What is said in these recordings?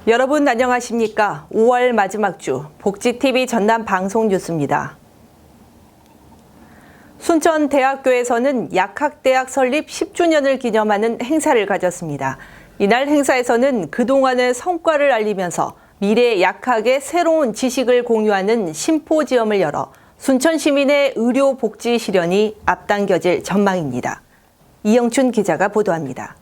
여러분 안녕하십니까? 5월 마지막 주 복지TV 전남 방송 뉴스입니다. 순천대학교에서는 약학대학 설립 10주년을 기념하는 행사를 가졌습니다. 이날 행사에서는 그동안의 성과를 알리면서 미래 약학의 새로운 지식을 공유하는 심포지엄을 열어 순천 시민의 의료 복지 실현이 앞당겨질 전망입니다. 이영춘 기자가 보도합니다.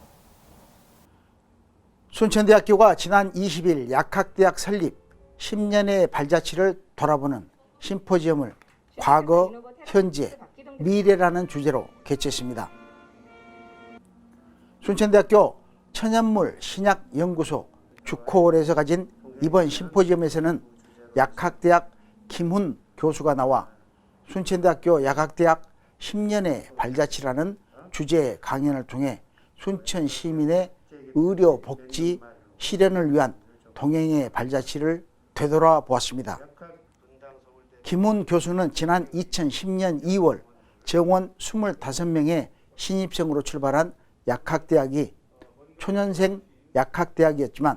순천대학교가 지난 20일 약학대학 설립 10년의 발자취를 돌아보는 심포지엄을 과거, 현재, 미래라는 주제로 개최했습니다. 순천대학교 천연물 신약연구소 주코홀에서 가진 이번 심포지엄에서는 약학대학 김훈 교수가 나와 순천대학교 약학대학 10년의 발자취라는 주제 강연을 통해 순천 시민의 의료 복지 실현을 위한 동행의 발자취를 되돌아보았습니다. 김훈 교수는 지난 2010년 2월 정원 25명의 신입생으로 출발한 약학대학이 초년생 약학대학이었지만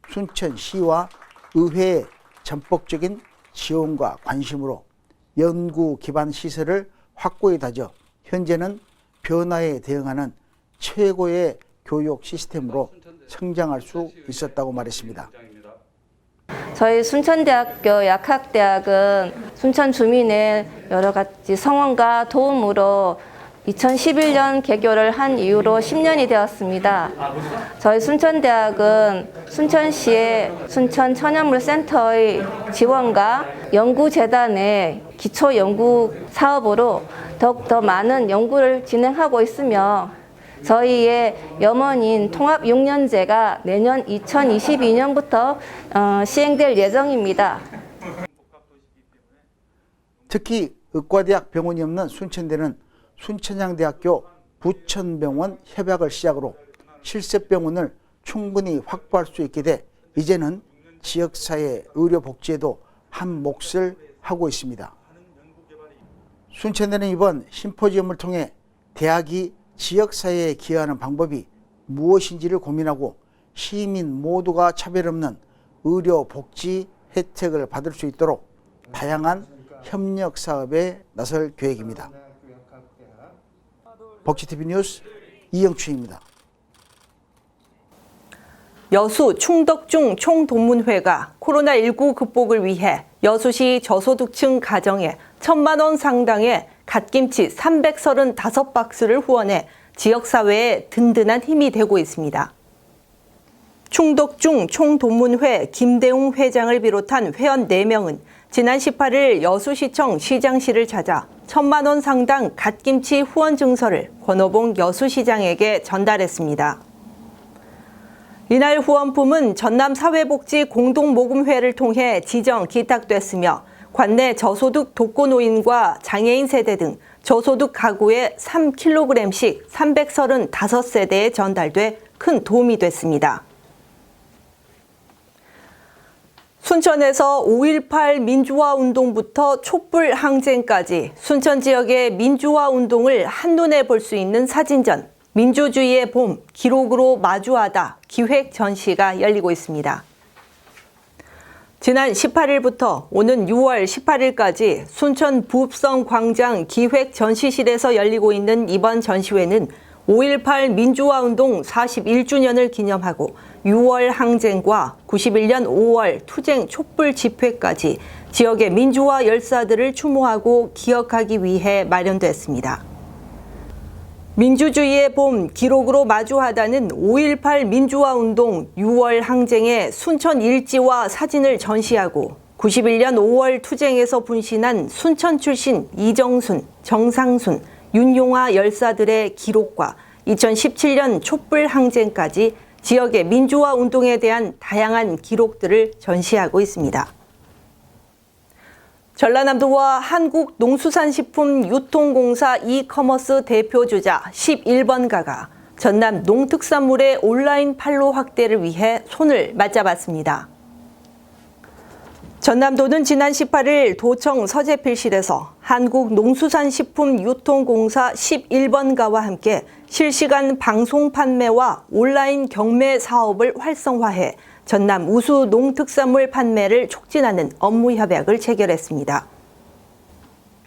순천시와 의회의 전폭적인 지원과 관심으로 연구 기반 시설을 확고히 다져 현재는 변화에 대응하는 최고의 교육 시스템으로 성장할 수 있었다고 말했습니다. 저희 순천대학교 약학대학은 순천 주민의 여러 가지 성원과 도움으로 2011년 개교를 한 이후로 10년이 되었습니다. 저희 순천대학은 순천시의 순천천연물센터의 지원과 연구재단의 기초연구 사업으로 더욱더 많은 연구를 진행하고 있으며 저희의 염원인 통합 6년제가 내년 2022년부터 시행될 예정입니다. 특히 의과대학 병원이 없는 순천대는 순천향대학교 부천병원 협약을 시작으로 실습병원을 충분히 확보할 수 있게 돼 이제는 지역사회 의료복지에도 한 몫을 하고 있습니다. 순천대는 이번 심포지엄을 통해 대학이 지역사회에 기여하는 방법이 무엇인지를 고민하고 시민 모두가 차별 없는 의료복지 혜택을 받을 수 있도록 다양한 협력 사업에 나설 계획입니다. 복지TV 뉴스 이영춘입니다. 여수 충덕중 총동문회가 코로나19 극복을 위해 여수시 저소득층 가정에 1,000만 원 상당의 갓김치 335박스를 후원해 지역사회에 든든한 힘이 되고 있습니다. 충덕중 총동문회 김대웅 회장을 비롯한 회원 4명은 지난 18일 여수시청 시장실을 찾아 1,000만 원 상당 갓김치 후원 증서를 권오봉 여수시장에게 전달했습니다. 이날 후원품은 전남사회복지 공동모금회를 통해 지정 기탁됐으며 관내 저소득 독거노인과 장애인 세대 등 저소득 가구에 3kg씩 335세대에 전달돼 큰 도움이 됐습니다. 순천에서 5.18 민주화운동부터 촛불 항쟁까지 순천 지역의 민주화운동을 한눈에 볼 수 있는 사진전 민주주의의 봄 기록으로 마주하다 기획 전시가 열리고 있습니다. 지난 18일부터 오는 6월 18일까지 순천 부읍성 광장 기획 전시실에서 열리고 있는 이번 전시회는 5.18 민주화운동 41주년을 기념하고 6월 항쟁과 91년 5월 투쟁 촛불 집회까지 지역의 민주화 열사들을 추모하고 기억하기 위해 마련됐습니다. 민주주의의 봄 기록으로 마주하다는 5.18 민주화운동 6월 항쟁의 순천 일지와 사진을 전시하고 91년 5월 투쟁에서 분신한 순천 출신 이정순, 정상순, 윤용화 열사들의 기록과 2017년 촛불 항쟁까지 지역의 민주화 운동에 대한 다양한 기록들을 전시하고 있습니다. 전라남도와 한국농수산식품유통공사 이커머스 대표주자 11번가가 전남 농특산물의 온라인 판로 확대를 위해 손을 맞잡았습니다. 전남도는 지난 18일 도청 서재필실에서 한국농수산식품유통공사 11번가와 함께 실시간 방송 판매와 온라인 경매 사업을 활성화해 전남 우수 농특산물 판매를 촉진하는 업무 협약을 체결했습니다.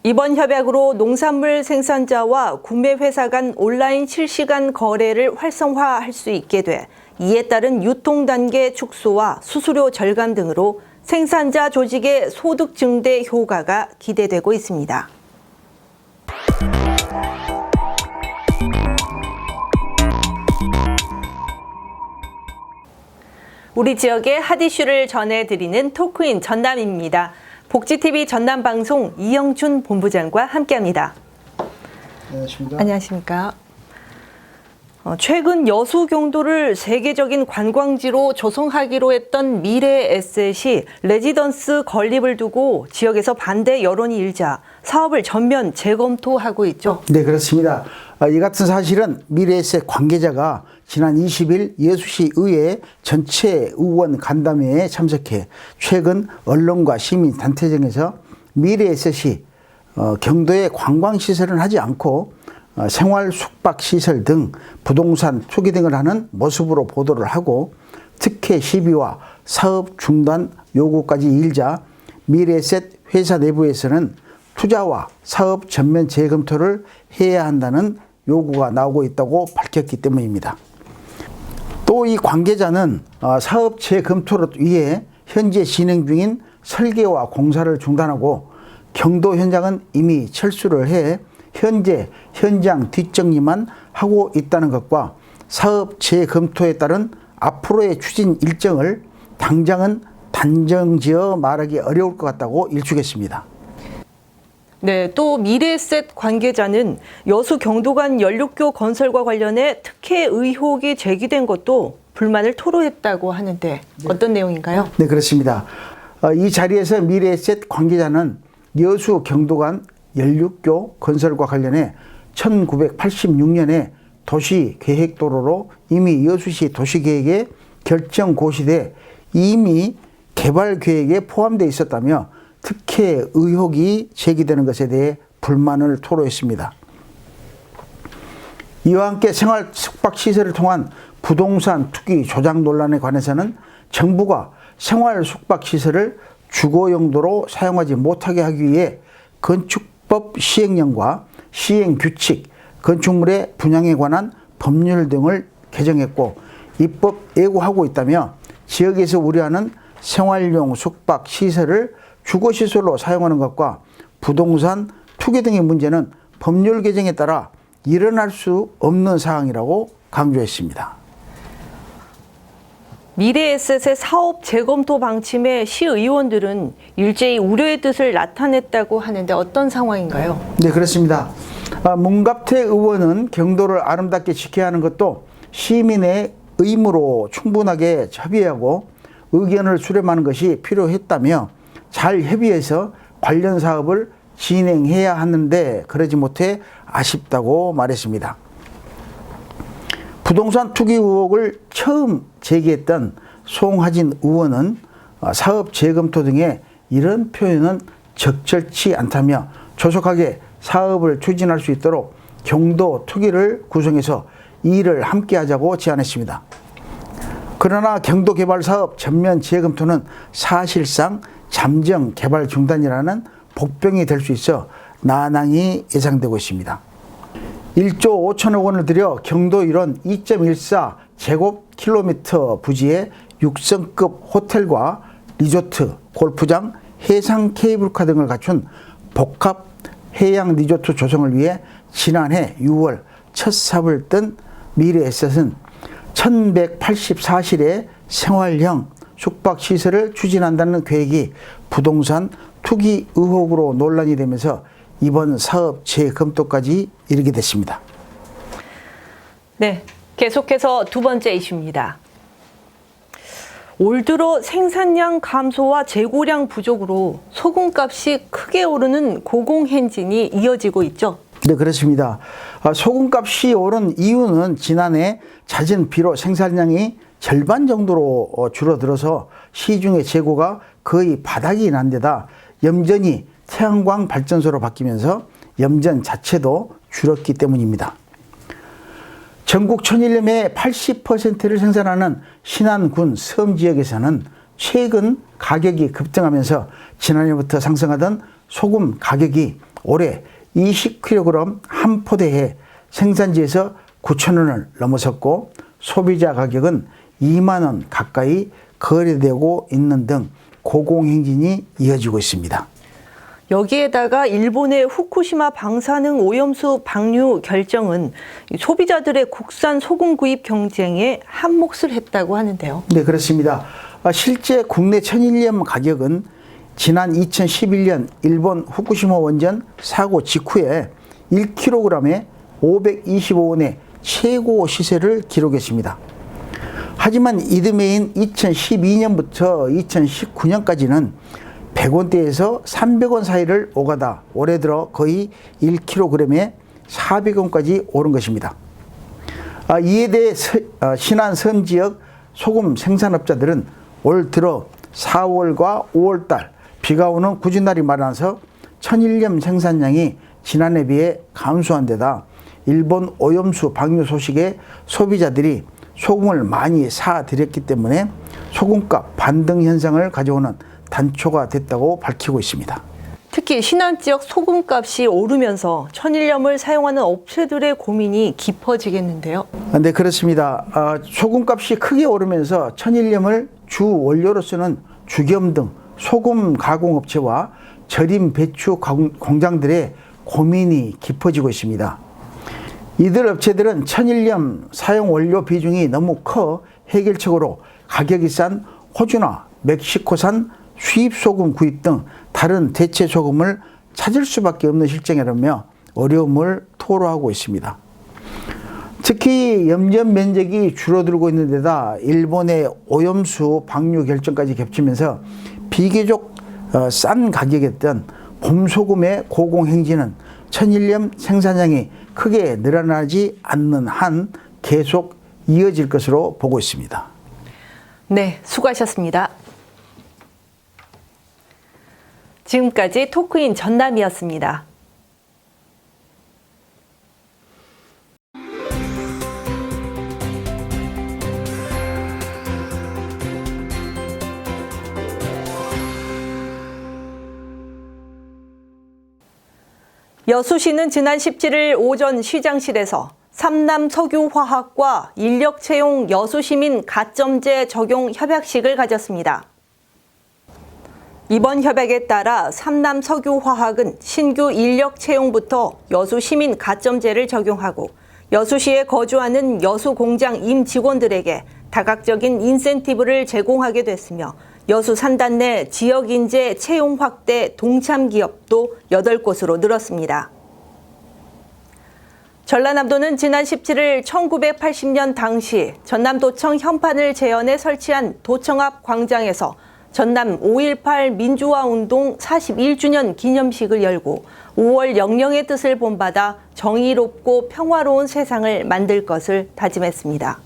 이번 협약으로 농산물 생산자와 구매 회사 간 온라인 실시간 거래를 활성화할 수 있게 돼 이에 따른 유통 단계 축소와 수수료 절감 등으로 생산자 조직의 소득 증대 효과가 기대되고 있습니다. 우리 지역의 핫 이슈를 전해드리는 토크인 전남입니다. 복지TV 전남방송 이영춘 본부장과 함께합니다. 안녕하십니까. 안녕하십니까. 최근 여수 경도를 세계적인 관광지로 조성하기로 했던 미래에셋이 레지던스 건립을 두고 지역에서 반대 여론이 일자 사업을 전면 재검토하고 있죠. 네, 그렇습니다. 이 같은 사실은 미래에셋 관계자가 지난 20일 여수시 의회 전체 의원 간담회에 참석해 최근 언론과 시민단체 등에서 미래에셋이 경도에 관광시설은 하지 않고 생활 숙박시설 등 부동산 투기 등을 하는 모습으로 보도를 하고 특혜 시비와 사업 중단 요구까지 일자 미래에셋 회사 내부에서는 투자와 사업 전면 재검토를 해야 한다는 요구가 나오고 있다고 밝혔기 때문입니다. 또 이 관계자는 사업 재검토를 위해 현재 진행 중인 설계와 공사를 중단하고 경도 현장은 이미 철수를 해 현재 현장 뒷정리만 하고 있다는 것과 사업 재검토에 따른 앞으로의 추진 일정을 당장은 단정지어 말하기 어려울 것 같다고 일축했습니다. 네, 또 미래에셋 관계자는 여수 경도간 연륙교 건설과 관련해 특혜 의혹이 제기된 것도 불만을 토로했다고 하는데 어떤 내용인가요? 네, 그렇습니다. 이 자리에서 미래에셋 관계자는 여수 경도간 연륙교 건설과 관련해 1986년에 도시계획도로로 이미 여수시 도시계획에 결정 고시돼 이미 개발계획에 포함되어 있었다며 특혜 의혹이 제기되는 것에 대해 불만을 토로했습니다. 이와 함께 생활 숙박시설을 통한 부동산 투기 조작 논란에 관해서는 정부가 생활 숙박시설을 주거 용도로 사용하지 못하게 하기 위해 건축법 시행령과 시행규칙, 건축물의 분양에 관한 법률 등을 개정했고 입법 예고하고 있다며 지역에서 우려하는 생활용 숙박시설을 주거시설로 사용하는 것과 부동산 투기 등의 문제는 법률 개정에 따라 일어날 수 없는 사항이라고 강조했습니다. 미래에셋의 사업 재검토 방침에 시의원들은 일제히 우려의 뜻을 나타냈다고 하는데 어떤 상황인가요? 네, 그렇습니다. 문갑태 의원은 경도를 아름답게 지켜야 하는 것도 시민의 의무로 충분하게 협의하고 의견을 수렴하는 것이 필요했다며 잘 협의해서 관련 사업을 진행해야 하는데 그러지 못해 아쉽다고 말했습니다. 부동산 투기 의혹을 처음 제기했던 송하진 의원은 사업 재검토 등의 이런 표현은 적절치 않다며 조속하게 사업을 추진할 수 있도록 경도 투기를 구성해서 일을 함께 하자고 제안했습니다. 그러나 경도 개발 사업 전면 재검토는 사실상 잠정 개발 중단이라는 복병이 될 수 있어 난항이 예상되고 있습니다. 1조 5천억 원을 들여 경도 일원 2.14 제곱킬로미터 부지에 6성급 호텔과 리조트, 골프장, 해상 케이블카 등을 갖춘 복합 해양 리조트 조성을 위해 지난해 6월 첫 삽을 뜬 미래에셋은 1184실의 생활형 숙박시설을 추진한다는 계획이 부동산 투기 의혹으로 논란이 되면서 이번 사업 재검토까지 이르게 됐습니다. 네, 계속해서 두 번째 이슈입니다. 올 들어 생산량 감소와 재고량 부족으로 소금값이 크게 오르는 고공행진이 이어지고 있죠. 네, 그렇습니다. 소금값이 오른 이유는 지난해 잦은 비로 생산량이 절반 정도로 줄어들어서 시중의 재고가 거의 바닥이 난 데다 염전이 태양광 발전소로 바뀌면서 염전 자체도 줄었기 때문입니다. 전국 천일염의 80%를 생산하는 신안군 섬지역에서는 최근 가격이 급등하면서 지난해부터 상승하던 소금 가격이 올해 20kg 한 포대에 생산지에서 9,000원을 넘어섰고 소비자 가격은 2만 원 가까이 거래되고 있는 등 고공행진이 이어지고 있습니다. 여기에다가 일본의 후쿠시마 방사능 오염수 방류 결정은 소비자들의 국산 소금 구입 경쟁에 한몫을 했다고 하는데요. 네, 그렇습니다. 실제 국내 천일염 가격은 지난 2011년 일본 후쿠시마 원전 사고 직후에 1kg에 525원의 최고 시세를 기록했습니다. 하지만 이듬해인 2012년부터 2019년까지는 100원대에서 300원 사이를 오가다 올해 들어 거의 1kg에 400원까지 오른 것입니다. 이에 대해 신안 섬지역 소금 생산업자들은 올 들어 4월과 5월달 비가 오는 궂은 날이 많아서 천일염 생산량이 지난해 비해 감소한 데다 일본 오염수 방류 소식에 소비자들이 소금을 많이 사들였기 때문에 소금값 반등 현상을 가져오는 단초가 됐다고 밝히고 있습니다. 특히 신안 지역 소금값이 오르면서 천일염을 사용하는 업체들의 고민이 깊어지겠는데요. 네, 그렇습니다. 소금값이 크게 오르면서 천일염을 주 원료로 쓰는 죽염 등 소금 가공업체와 절임 배추 공장들의 고민이 깊어지고 있습니다. 이들 업체들은 천일염 사용 원료 비중이 너무 커 해결책으로 가격이 싼 호주나 멕시코산 수입 소금 구입 등 다른 대체 소금을 찾을 수밖에 없는 실정이라며 어려움을 토로하고 있습니다. 특히 염전 면적이 줄어들고 있는 데다 일본의 오염수 방류 결정까지 겹치면서 비교적 싼 가격이었던 봄소금의 고공행진은 천일염 생산량이 크게 늘어나지 않는 한 계속 이어질 것으로 보고 있습니다. 네, 수고하셨습니다. 지금까지 토크인 전남이었습니다. 여수시는 지난 17일 오전 시장실에서 삼남 석유화학과 인력 채용 여수시민 가점제 적용 협약식을 가졌습니다. 이번 협약에 따라 삼남 석유화학은 신규 인력 채용부터 여수 시민 가점제를 적용하고 여수시에 거주하는 여수 공장 임직원들에게 다각적인 인센티브를 제공하게 됐으며 여수 산단 내 지역 인재 채용 확대 동참 기업도 8곳으로 늘었습니다. 전라남도는 지난 17일 1980년 당시 전남도청 현판을 재현해 설치한 도청 앞 광장에서 전남 5.18 민주화운동 41주년 기념식을 열고 5월 영령의 뜻을 본받아 정의롭고 평화로운 세상을 만들 것을 다짐했습니다.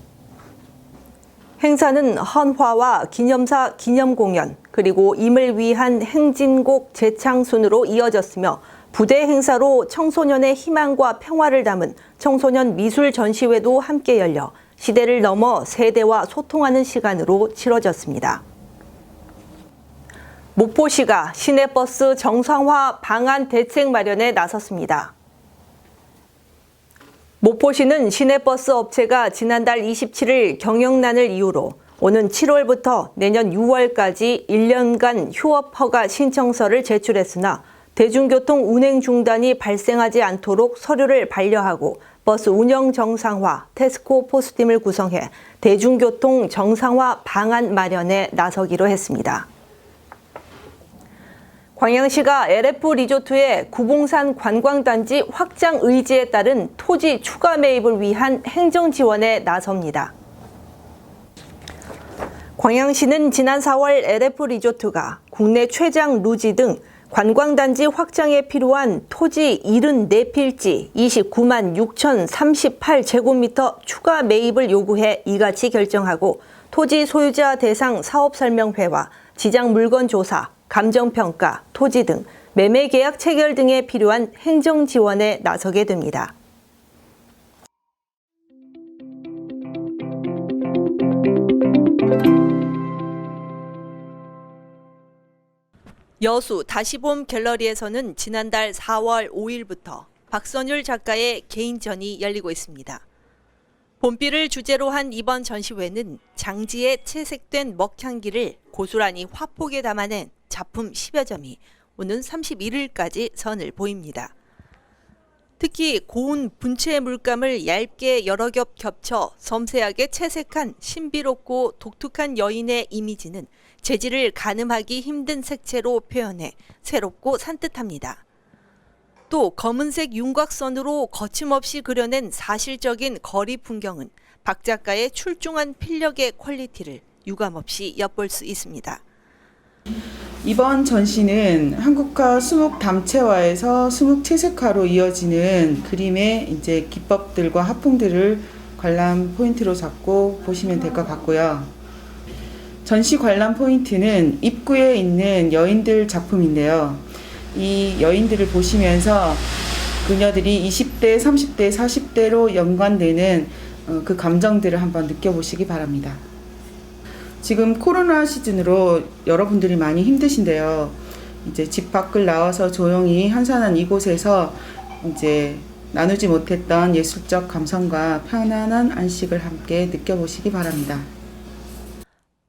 행사는 헌화와 기념사 기념공연 그리고 임을 위한 행진곡 재창순으로 이어졌으며 부대 행사로 청소년의 희망과 평화를 담은 청소년 미술 전시회도 함께 열려 시대를 넘어 세대와 소통하는 시간으로 치러졌습니다. 목포시가 시내버스 정상화 방안 대책 마련에 나섰습니다. 목포시는 시내버스 업체가 지난달 27일 경영난을 이유로 오는 7월부터 내년 6월까지 1년간 휴업 허가 신청서를 제출했으나 대중교통 운행 중단이 발생하지 않도록 서류를 반려하고 버스 운영 정상화 태스크 포스팀을 구성해 대중교통 정상화 방안 마련에 나서기로 했습니다. 광양시가 LF 리조트의 구봉산 관광단지 확장 의지에 따른 토지 추가 매입을 위한 행정 지원에 나섭니다. 광양시는 지난 4월 LF 리조트가 국내 최장 루지 등 관광단지 확장에 필요한 토지 74필지 29만 6,038제곱미터 추가 매입을 요구해 이같이 결정하고 토지 소유자 대상 사업설명회와 지장 물건 조사, 감정평가, 토지 등 매매계약 체결 등에 필요한 행정 지원에 나서게 됩니다. 여수 다시봄 갤러리에서는 지난달 4월 5일부터 박선율 작가의 개인전이 열리고 있습니다. 봄비를 주제로 한 이번 전시회는 장지에 채색된 먹향기를 고스란히 화폭에 담아낸 작품 10여 점이 오는 31일까지 선을 보입니다. 특히 고운 분체 물감을 얇게 여러 겹 겹쳐 섬세하게 채색한 신비롭고 독특한 여인의 이미지는 재질을 가늠하기 힘든 색채로 표현해 새롭고 산뜻합니다. 또 검은색 윤곽선으로 거침없이 그려낸 사실적인 거리 풍경은 박 작가의 출중한 필력의 퀄리티를 유감없이 엿볼 수 있습니다. 이번 전시는 한국화 수묵담채화에서 수묵채색화로 이어지는 그림의 이제 기법들과 화풍들을 관람 포인트로 잡고 보시면 될 것 같고요. 전시 관람 포인트는 입구에 있는 여인들 작품인데요. 이 여인들을 보시면서 그녀들이 20대, 30대, 40대로 연관되는 그 감정들을 한번 느껴보시기 바랍니다. 지금 코로나 시즌으로 여러분들이 많이 힘드신데요. 이제 집 밖을 나와서 조용히 한산한 이곳에서 이제 나누지 못했던 예술적 감성과 편안한 안식을 함께 느껴보시기 바랍니다.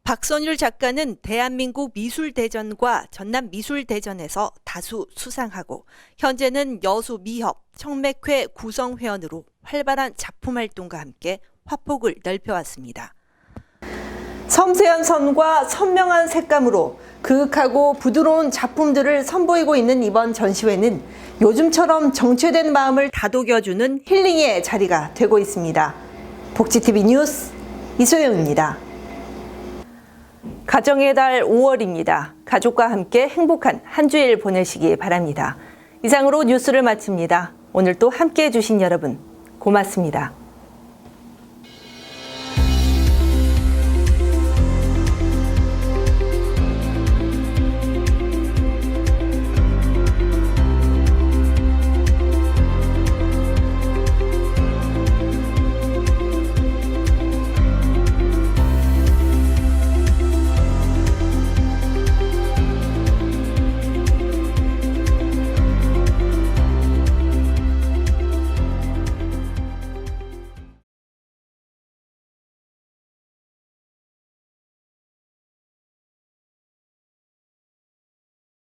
박선율 작가는 대한민국 미술대전과 전남미술대전에서 다수 수상하고 현재는 여수미협 청맥회 구성회원으로 활발한 작품 활동과 함께 화폭을 넓혀왔습니다. 섬세한 선과 선명한 색감으로 그윽하고 부드러운 작품들을 선보이고 있는 이번 전시회는 요즘처럼 정체된 마음을 다독여주는 힐링의 자리가 되고 있습니다. 복지TV 뉴스 이소영입니다. 가정의 달 5월입니다. 가족과 함께 행복한 한 주일 보내시기 바랍니다. 이상으로 뉴스를 마칩니다. 오늘 또 함께해 주신 여러분 고맙습니다.